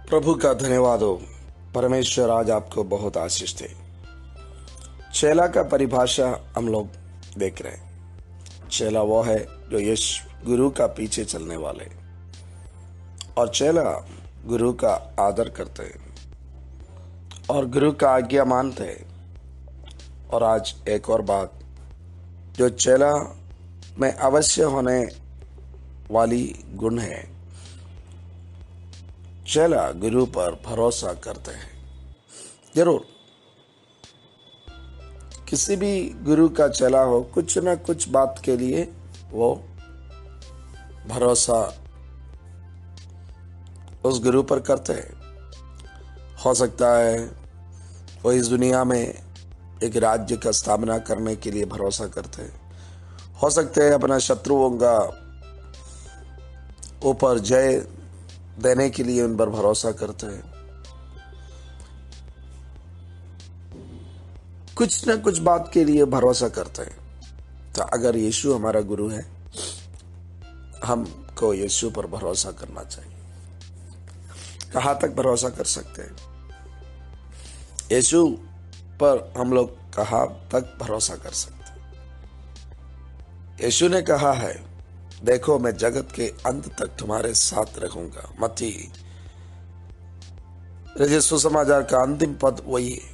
प्रभु का धन्यवाद हो। परमेश्वर आज आपको बहुत आशीष दे। चेला का परिभाषा हम लोग देख रहे हैं। चेला वो है जो यीशु गुरु का पीछे चलने वाले, और चेला गुरु का आदर करते हैं और गुरु का आज्ञा मानते हैं। और आज एक और बात जो चेला में अवश्य होने वाली गुण है, चेला गुरु पर भरोसा करते हैं। जरूर किसी भी गुरु का चेला हो, कुछ न कुछ बात के लिए वो भरोसा उस गुरु पर करते हैं। हो सकता है वो इस दुनिया में एक राज्य का स्थापना करने के लिए भरोसा करते हैं। हो सकते हैं अपना शत्रुओं का ऊपर जय देने के लिए उन पर भरोसा करते हैं। कुछ न कुछ बात के लिए भरोसा करते हैं। तो अगर यीशु हमारा गुरु है, हमको यीशु पर भरोसा करना चाहिए। कहाँ तक भरोसा कर सकते हैं? यीशु पर हम लोग कहाँ तक भरोसा कर सकते हैं? यीशु ने कहा है, देखो मैं जगत के अंत तक तुम्हारे साथ रहूंगा। मत्ती रचित सुसमाचार का अंतिम पद वही है।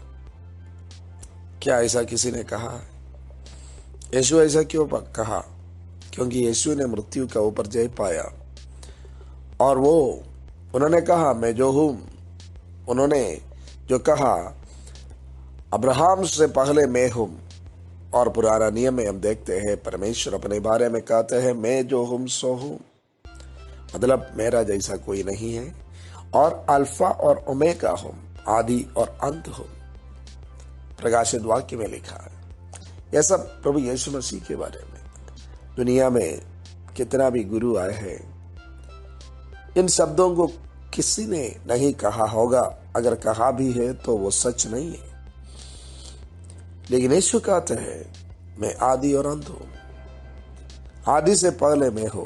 क्या ऐसा किसी ने कहा है? यीशु ऐसा क्यों कहा? क्योंकि यीशु ने मृत्यु का ऊपर जय पाया, और उन्होंने कहा मैं जो हूं। उन्होंने जो कहा अब्राहम से पहले मैं हूं। और पुराना नियम में हम देखते हैं परमेश्वर अपने बारे में कहते हैं मैं जो हूं सो हूं, मतलब मेरा जैसा कोई नहीं है, और अल्फा और ओमेगा हूं, आदि और अंत हूं। प्रकाशित वाक्य में लिखा है। यह सब प्रभु यीशु मसीह के बारे में। दुनिया में कितना भी गुरु आए हैं, इन शब्दों को किसी ने नहीं कहा होगा। अगर कहा भी है तो वो सच नहीं है। लेकिन यीशु कहते हैं मैं आदि और अंत हूं, आदि से पहले मैं हूं।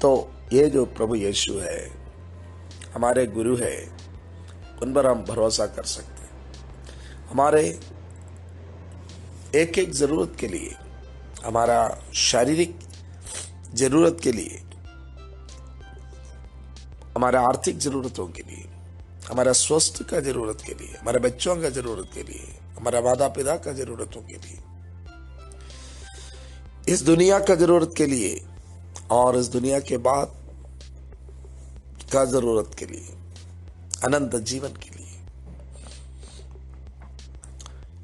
तो ये जो प्रभु यीशु है, हमारे गुरु है, उन पर हम भरोसा कर सकते हैं। हमारे एक एक जरूरत के लिए, हमारा शारीरिक जरूरत के लिए, हमारा आर्थिक जरूरतों के लिए, हमारा स्वास्थ्य का जरूरत के लिए, हमारे बच्चों का जरूरत के लिए, हमारा माता पिता का जरूरतों के लिए, इस दुनिया का जरूरत के लिए, और इस दुनिया के बाद का जरूरत के लिए, अनंत जीवन के लिए।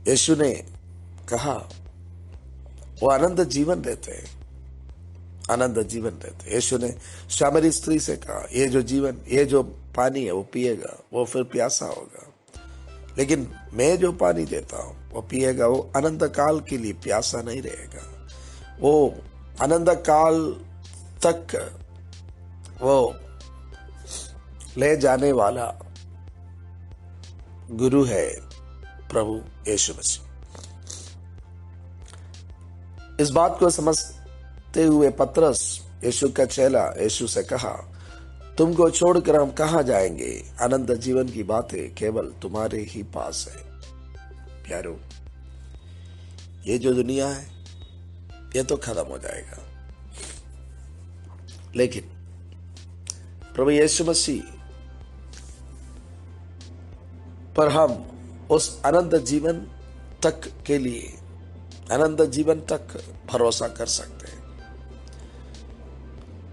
यीशु ने कहा वो अनंत जीवन देते हैं, अनंत जीवन देते हैं। यीशु ने सामरी स्त्री से कहा ये जो जीवन, ये जो पानी है वो पिएगा, वो फिर प्यासा होगा, लेकिन मैं जो पानी देता हूं वो पिएगा, वो अनंत काल के लिए प्यासा नहीं रहेगा। वो अनंत काल तक वो ले जाने वाला गुरु है प्रभु यीशु मसीह। इस बात को समझते हुए पतरस, यीशु का चेला, यीशु से कहा तुमको छोड़कर हम कहां जाएंगे? अनंत जीवन की बातें केवल तुम्हारे ही पास है। प्यारो, ये जो दुनिया है ये तो खत्म हो जाएगा, लेकिन प्रभु यीशु मसीह पर हम उस अनंत जीवन तक के लिए, अनंत जीवन तक भरोसा कर सकते हैं।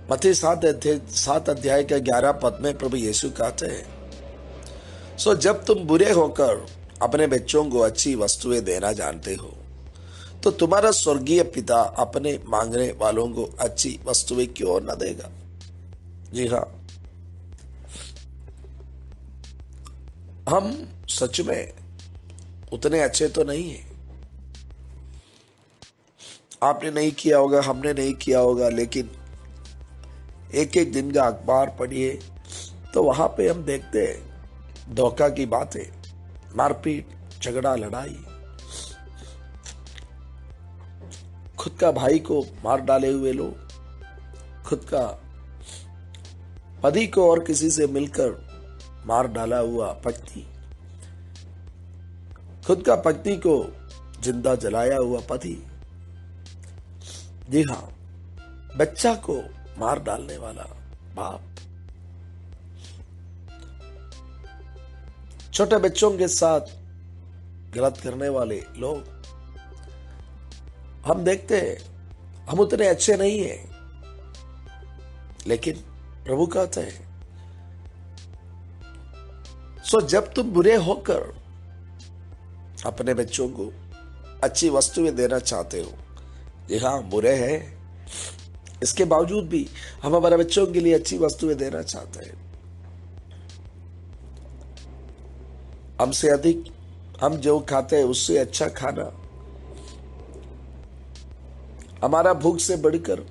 मत्ती 7 अध्याय के 11 पद में प्रभु यीशु कहते हैं, सो जब तुम बुरे होकर अपने बच्चों को अच्छी वस्तुएं देना जानते हो, तो तुम्हारा स्वर्गीय पिता अपने मांगने वालों को अच्छी वस्तुएं क्यों न देगा? जी हाँ, हम सच में उतने अच्छे तो नहीं है। आपने नहीं किया होगा, हमने नहीं किया होगा, लेकिन एक एक दिन का अखबार पढ़िए तो वहां पे हम देखते हैं धोखा की बातें, मारपीट, झगड़ा, लड़ाई, खुद का भाई को मार डाले हुए लोग, खुद का पति को और किसी से मिलकर मार डाला हुआ पत्नी, खुद का पत्नी को जिंदा जलाया हुआ पति, जी हाँ, बच्चा को मार डालने वाला बाप, छोटे बच्चों के साथ गलत करने वाले लोग, हम देखते हैं हम उतने अच्छे नहीं हैं, लेकिन प्रभु कहते हैं जब तुम बुरे होकर अपने बच्चों को अच्छी वस्तुएं देना चाहते हो, जी हाँ, बुरे हैं, इसके बावजूद भी हम हमारे बच्चों के लिए अच्छी वस्तुएं देना चाहते हैं। हमसे अधिक हम जो खाते हैं उससे अच्छा खाना, हमारा भूख से बढ़कर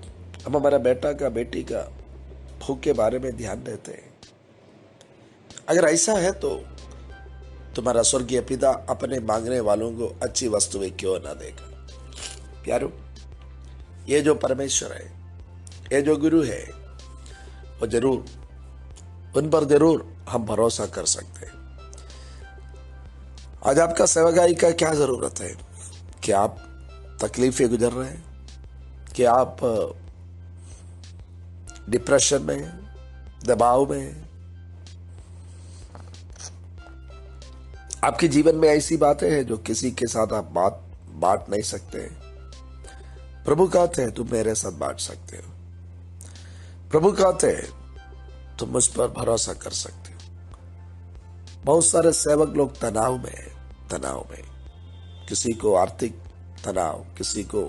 हम हमारा बेटा का बेटी का भूख के बारे में ध्यान देते हैं। अगर ऐसा है तो तुम्हारा स्वर्गीय पिता अपने मांगने वालों को अच्छी वस्तुएं क्यों ना देगा। प्यारो, ये जो परमेश्वर है, ये जो गुरु है, वो जरूर, उन पर जरूर हम भरोसा कर सकते हैं। आज आपका सेवकाई का क्या जरूरत है? कि आप तकलीफें गुजर रहे हैं, कि आप डिप्रेशन में, दबाव में, आपके जीवन में ऐसी बातें हैं जो किसी के साथ आप बांट नहीं सकते। प्रभु कहते हैं तुम मेरे साथ बांट सकते हो। प्रभु कहते हैं तुम मुझ पर भरोसा कर सकते हो। बहुत सारे सेवक लोग तनाव में, किसी को आर्थिक तनाव, किसी को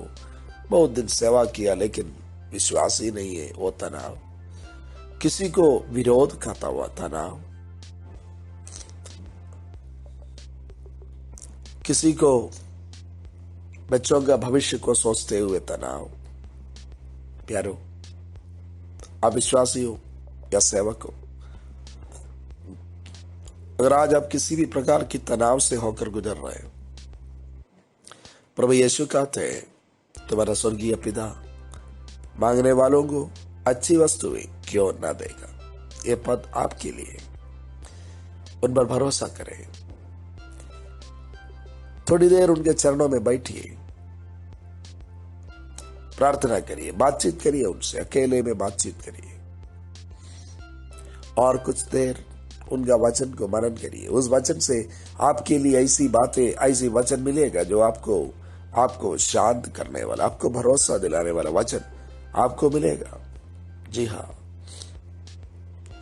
बहुत दिन सेवा किया लेकिन विश्वास ही नहीं है वो तनाव, किसी को विरोध खाता हुआ तनाव, किसी को बच्चों का भविष्य को सोचते हुए तनाव। प्यारो, आप विश्वासी हो या सेवक हो, अगर आज आप किसी भी प्रकार की तनाव से होकर गुजर रहे हो, प्रभु यीशु कहते हैं तुम्हारा स्वर्गीय पिता मांगने वालों को अच्छी वस्तुएं क्यों ना देगा। ये पद आपके लिए, उन पर भरोसा करें। थोड़ी देर उनके चरणों में बैठिए, प्रार्थना करिए, बातचीत करिए उनसे, अकेले में बातचीत करिए और कुछ देर उनका वचन को मनन करिए। उस वचन से आपके लिए ऐसी बातें, ऐसी वचन मिलेगा जो आपको शांत करने वाला, आपको भरोसा दिलाने वाला वचन आपको मिलेगा। जी हाँ,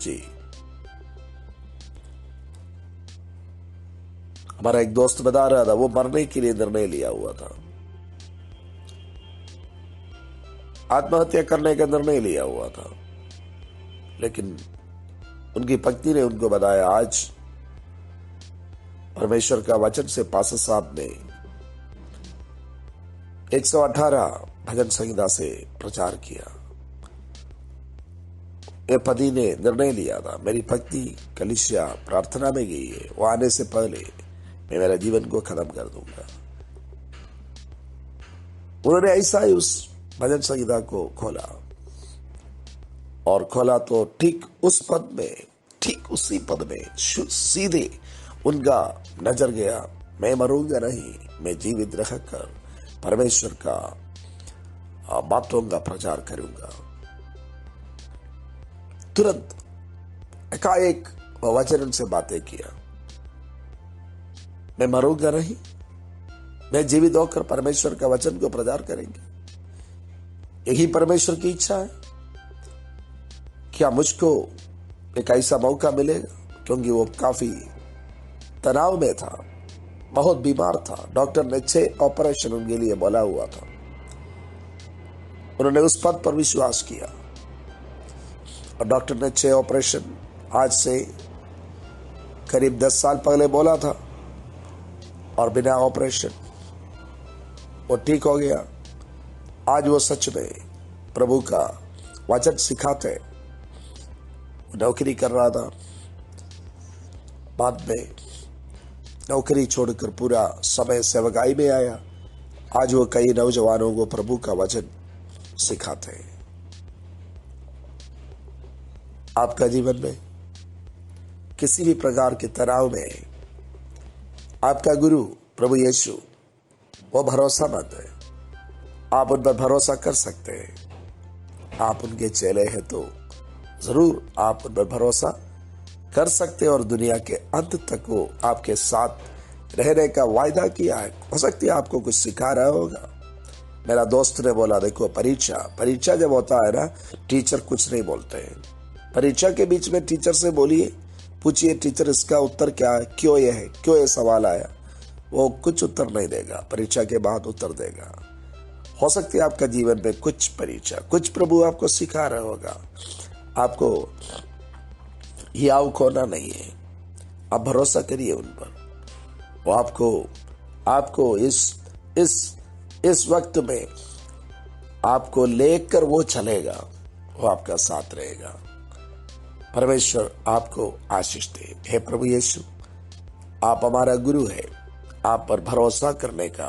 जी। हमारा एक दोस्त बता रहा था, वो मरने के लिए निर्णय लिया हुआ था, आत्महत्या करने का निर्णय लिया हुआ था, लेकिन उनकी पत्नी ने उनको बताया, आज परमेश्वर का वचन से पास्टर साहब ने 118 भजन संहिता से प्रचार किया। ये पति ने निर्णय लिया था, मेरी पत्नी कलीसिया प्रार्थना में गई है, वो आने से पहले मैं मेरा जीवन को खत्म कर दूंगा। उन्होंने ऐसा ही उस भजन संहिता को खोला और खोला तो ठीक उस पद में, ठीक उसी पद में सीधे उनका नजर गया, मैं मरूंगा नहीं, मैं जीवित रहकर परमेश्वर का बातों का प्रचार करूंगा। तुरंत एकाएक वचन उनसे बातें किया, मैं मरूंगा नहीं, मैं जीवित होकर परमेश्वर का वचन को प्रचार करेंगे। यही परमेश्वर की इच्छा है। क्या मुझको एक ऐसा मौका मिलेगा? क्योंकि वो काफी तनाव में था, बहुत बीमार था, डॉक्टर ने 6 ऑपरेशन उनके लिए बोला हुआ था। उन्होंने उस पद पर विश्वास किया और डॉक्टर ने 6 ऑपरेशन आज से करीब 10 साल पहले बोला था और बिना ऑपरेशन वो ठीक हो गया। आज वो सच में प्रभु का वचन सिखाते, नौकरी कर रहा था, बाद में नौकरी छोड़कर पूरा समय सेवकाई में आया। आज वो कई नौजवानों को प्रभु का वचन सिखाते हैं। आपका जीवन में किसी भी प्रकार के तनाव में आपका गुरु प्रभु यीशु वो भरोसामंद है। आप उन पर भरोसा कर सकते हैं। आप उनके चेले हैं तो जरूर आप उन पर भरोसा कर सकते हैं और दुनिया के अंत तक वो आपके साथ रहने का वायदा किया है। हो सकती है आपको कुछ सिखा रहा होगा। मेरा दोस्त ने बोला, देखो परीक्षा जब होता है ना, टीचर कुछ नहीं बोलते हैं। परीक्षा के बीच में टीचर से बोलिए, पूछिए टीचर इसका उत्तर क्या है, क्यों ये है, क्यों ये सवाल आया। वो कुछ उत्तर नहीं देगा, परीक्षा के बाद उत्तर देगा। हो सकती है आपका जीवन में कुछ परीक्षा, कुछ प्रभु आपको सिखा रहा होगा। आपको हियाव खोना नहीं है। आप भरोसा करिए उन पर। वो आपको इस वक्त में आपको लेकर वो चलेगा, वो आपका साथ रहेगा। परमेश्वर आपको आशीष दे। हे प्रभु यीशु, आप हमारा गुरु है। आप पर भरोसा करने का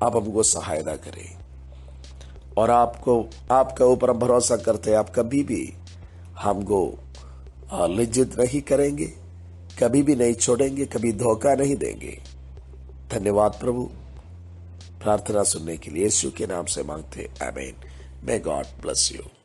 आप हमको सहायता करें और आपका ऊपर हम भरोसा करते हैं। आप कभी भी हमको लज्जित नहीं करेंगे, कभी भी नहीं छोड़ेंगे, कभी धोखा नहीं देंगे। धन्यवाद प्रभु। प्रार्थना सुनने के लिए यीशु के नाम से मांगते, आमीन। May God bless you.